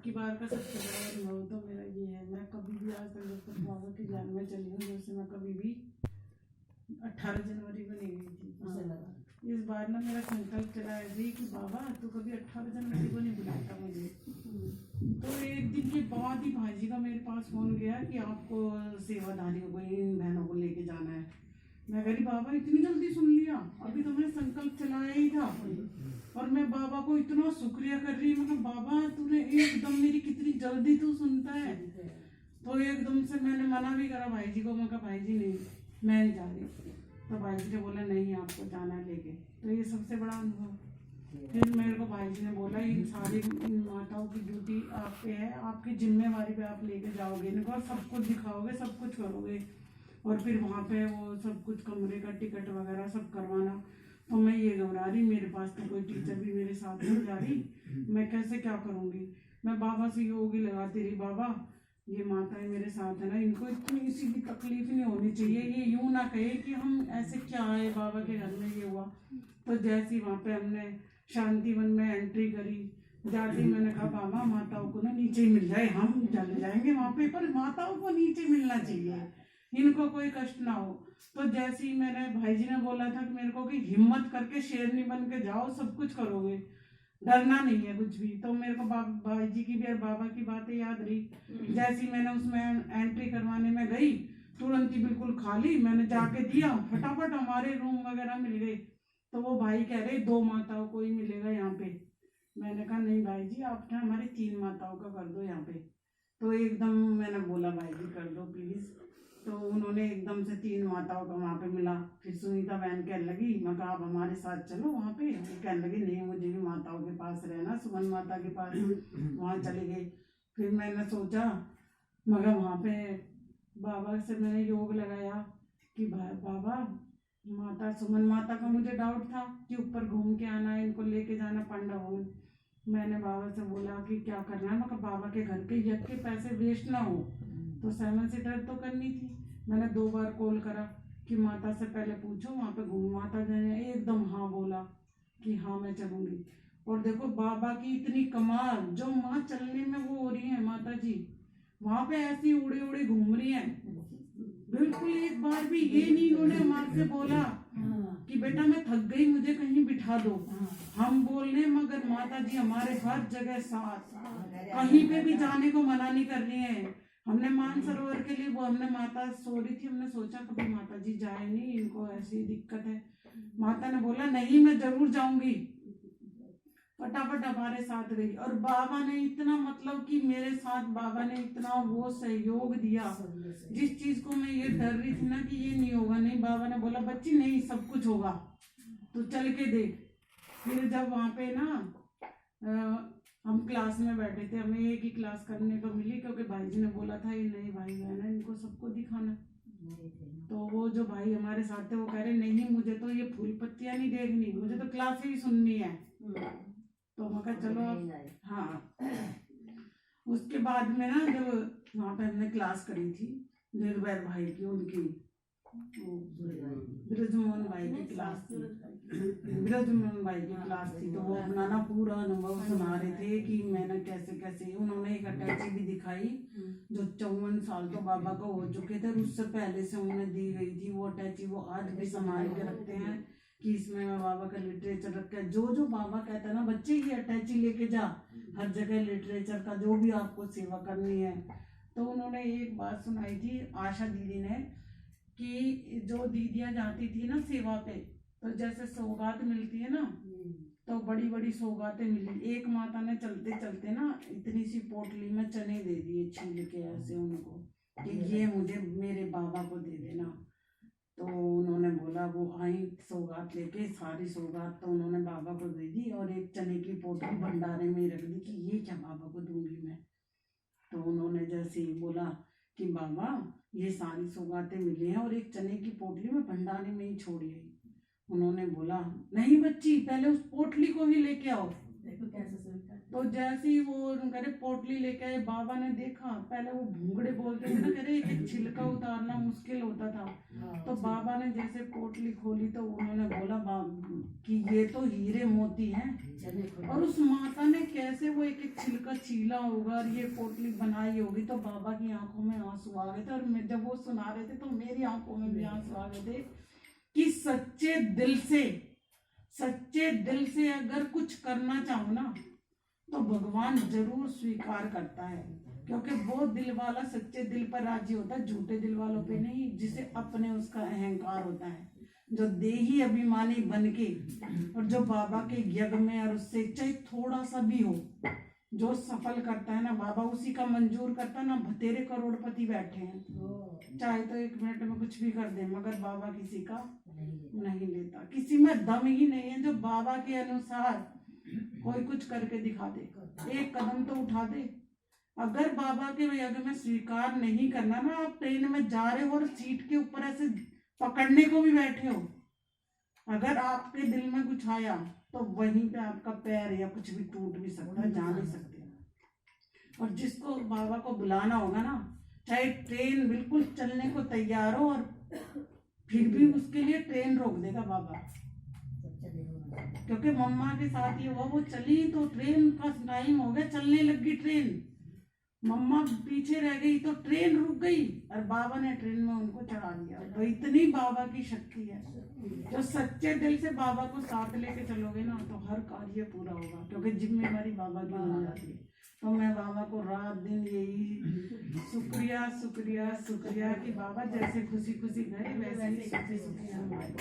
की बार का सबसे बड़ा अनुभव तो मेरा ये है, मैं कभी भी आज तक जब तक बाबा की जान में चली हूँ, जैसे मैं कभी भी 18 जनवरी को नहीं गई थी। इस बार ना मेरा संकल्प चला ऐसे ही कि बाबा तू कभी 18 जनवरी को नहीं बुलाता मुझे। तो एक दिन के बाद ही भाई का मेरे पास फोन गया कि आपको सेवाधारियों को, इन बहनों को लेके जाना है। मैं कह रही बाबा इतनी जल्दी सुन लिया, अभी तो मैं संकल्प चलाया ही था। और मैं बाबा को इतना शुक्रिया कर रही, मतलब बाबा तूने एकदम मेरी कितनी जल्दी तू सुनता है। तो एकदम से मैंने मना भी करा भाई जी को, मैं कहा भाई जी नहीं मैं नहीं जा रही। तो भाई जी ने बोला नहीं आपको जाना है लेके। तो ये सबसे बड़ा अनुभव। फिर मेरे को भाई जी ने बोला इन सारी माताओं की ड्यूटी आप पे है, आपकी जिम्मेवारी पे आप लेके जाओगे इनको, सब कुछ दिखाओगे, सब कुछ करोगे। और फिर वहाँ पे वो सब कुछ कमरे का टिकट वगैरह सब करवाना। तो मैं ये घबरा रही, मेरे पास तो कोई टीचर भी मेरे साथ नहीं जा रही, मैं कैसे क्या करूँगी। मैं बाबा से योगी लगाती रही, बाबा ये माताएं मेरे साथ है ना, इनको इतनी सी भी तकलीफ नहीं होनी चाहिए, ये यूं ना कहे कि हम ऐसे क्या आए बाबा के घर में ये हुआ। तो जैसी वहाँ पे हमने शांतिवन में एंट्री करी, जाती मैंने कहा बाबा माताओं को ना नीचे ही मिल जाए, हम चले जाएंगे वहाँ पे, पर माताओं को नीचे मिलना चाहिए, इनको कोई कष्ट ना हो। तो जैसे ही मैंने भाई जी ने बोला था कि मेरे को कि हिम्मत करके शेरनी बन के जाओ, सब कुछ करोगे, डरना नहीं है कुछ भी। तो मेरे को भाई जी की भी और बाबा की बातें याद रही। जैसे ही मैंने उसमें एंट्री करवाने में गई, तुरंत ही बिल्कुल खाली मैंने जाके दिया, फटाफट हमारे रूम वगैरह मिल गए। तो वो भाई कह रहे 2 माताओं को ही मिलेगा यहाँ पे। मैंने कहा नहीं भाई जी आप ना हमारी 3 माताओं का कर दो यहाँ पे। तो एकदम मैंने बोला भाई जी कर दो प्लीज। तो उन्होंने एकदम से 3 माताओं का वहाँ पे मिला। फिर सुनीता बहन कहने लगी, मैं कहा आप हमारे साथ चलो वहाँ पे। कहने लगी नहीं मुझे भी माताओं के पास रहना, सुमन माता के पास। वहाँ चले गए। फिर मैंने सोचा, मगर वहाँ पे बाबा से मैंने योग लगाया कि बाबा माता सुमन माता का मुझे डाउट था कि ऊपर घूम के आना है, इनको लेके जाना पांडा भवन। मैंने बाबा से बोला कि क्या करना है, मैं बाबा के घर के यज्ञ के पैसे वेस्ट ना हो, तो 7 सीटर तो करनी थी। मैंने 2 बार कॉल करा कि माता से पहले पूछो वहाँ पे घूम, माता ने एकदम हाँ बोला कि हाँ मैं चलूँगी। और देखो बाबा की इतनी कमाल, जो माँ चलने में वो हो रही है माता जी, वहाँ पे ऐसी उड़ी उड़ी घूम रही है। बिल्कुल एक बार भी ये नहीं उन्होंने माँ से बोला कि बेटा मैं थक गई मुझे कहीं बिठा दो। हम बोलने मगर माता जी हमारे हर जगह साथ, कहीं पे भी जाने को मना नहीं कर रही है। हमने मानसरोवर के लिए वो हमने माता सो रही थी, हमने सोचा कभी माता जी जाए नहीं, इनको ऐसी दिक्कत है। माता ने बोला नहीं मैं जरूर जाऊंगी, फटाफट हमारे साथ गई। और बाबा ने इतना मतलब कि मेरे साथ बाबा ने इतना वो सहयोग दिया, जिस चीज को मैं ये डर रही थी ना कि ये नहीं होगा, नहीं बाबा ने बोला बच्ची नहीं सब कुछ होगा, तो चल के देख। फिर जब वहाँ पे ना हम क्लास में बैठे थे, हमें एक ही क्लास करने को मिली क्योंकि भाई जी ने बोला था ये नए भाई बहन है इनको सबको दिखाना। तो वो जो भाई हमारे साथ थे वो कह रहे नहीं मुझे तो ये फूल पत्तियां नहीं देखनी, मुझे तो क्लास ही सुननी है। तो मैं कहा चलो हाँ। उसके बाद में ना जब वहाँ पे हमने क्लास करी थी निर्भय भाई की, उनकी ब्रजमोहन भाई की क्लास थी, ब्रजमोहन भाई की क्लास थी। तो वो अपना ना पूरा अनुभव सुना रहे थे कि मैंने कैसे कैसे, उन्होंने एक अटैची भी दिखाई जो 54 साल तो बाबा को हो चुके थे, उससे पहले से उन्हें दी गई थी वो अटैची, वो आज भी संभाल के रखते हैं कि इसमें मैं बाबा का लिटरेचर रखा है। जो जो बाबा कहता है ना बच्चे ये अटैची लेके जा, हर जगह लिटरेचर का जो भी आपको सेवा करनी है। तो उन्होंने एक बात सुनाई थी आशा दीदी ने कि जो दीदियां जाती थी ना सेवा पे, तो जैसे सौगात मिलती है ना, तो बड़ी बड़ी सौगातें मिली। एक माता ने चलते चलते ना इतनी सी पोटली में चने दे दिए छील के ऐसे उनको कि ये मुझे मेरे बाबा को दे देना। तो उन्होंने बोला वो आई सौगात लेके, सारी सौगात तो उन्होंने बाबा को दे दी और एक चने की पोटली भंडारे में रख दी कि ये क्या बाबा को दूंगी मैं। तो उन्होंने जैसे ही बोला कि बाबा ये सारी सौगातें मिली हैं और एक चने की पोटली में भंडारे में ही छोड़ी है। उन्होंने बोला नहीं बच्ची पहले उस पोटली को ही लेके आओ। देखो कैसे। तो तो जैसे ही वो करे पोटली लेके आए, बाबा ने देखा, पहले वो भूंगड़े बोलते थे ना, कह रहे एक छिलका उतारना मुश्किल होता था। तो बाबा ने जैसे पोटली खोली तो उन्होंने बोला कि ये तो हीरे मोती हैं। और उस माता ने कैसे वो एक एक छिलका छीला होगा और ये पोटली बनाई होगी। तो बाबा की आंखों में आंसू आ गए थे, और मैं जब वो सुना रहे थे तो मेरी आंखों में भी आंसू आ गए थे कि सच्चे दिल से अगर कुछ करना चाहो ना तो भगवान जरूर स्वीकार करता है, क्योंकि वो दिल वाला सच्चे दिल पर राजी होता है, झूठे दिल वालों पे नहीं, जिसे अपने उसका अहंकार होता है, जो देही अभिमानी बनके और जो बाबा के यज्ञ में और उससे चाहे थोड़ा सा भी हो जो सफल करता है ना, बाबा उसी का मंजूर करता है ना। बतेरे करोड़पति बैठे हैं, चाहे तो 1 मिनट में कुछ भी कर दे, मगर बाबा किसी का नहीं लेता। किसी में दम ही नहीं है जो बाबा के अनुसार कोई कुछ करके दिखा दे, एक कदम तो उठा दे। अगर बाबा के यज्ञ में स्वीकार नहीं करना ना, आप ट्रेन में जा रहे हो और सीट के ऊपर ऐसे पकड़ने को भी बैठे हो, अगर आपके दिल में कुछ आया तो वहीं पे आपका पैर या कुछ भी टूट भी सकता है, जा नहीं सकते। और जिसको बाबा को बुलाना होगा ना, चाहे ट्रेन बिल्कुल चलने को तैयार हो और फिर भी उसके लिए ट्रेन रोक देगा बाबा। क्योंकि मम्मा के साथ ये हुआ, वो चली तो ट्रेन का टाइम हो गया, चलने लगी ट्रेन, मम्मा पीछे रह गई तो ट्रेन रुक गई और बाबा ने ट्रेन में उनको चढ़ा दिया। तो इतनी बाबा की शक्ति है, जो सच्चे दिल से बाबा को साथ लेके चलोगे ना तो हर कार्य पूरा होगा, क्योंकि जिम्मेदारी बाबा की हो जाती है। तो मैं बाबा को रात दिन यही शुक्रिया शुक्रिया शुक्रिया कि बाबा जैसे खुशी खुशी गए वैसे ही सुखी सुखी हम आए।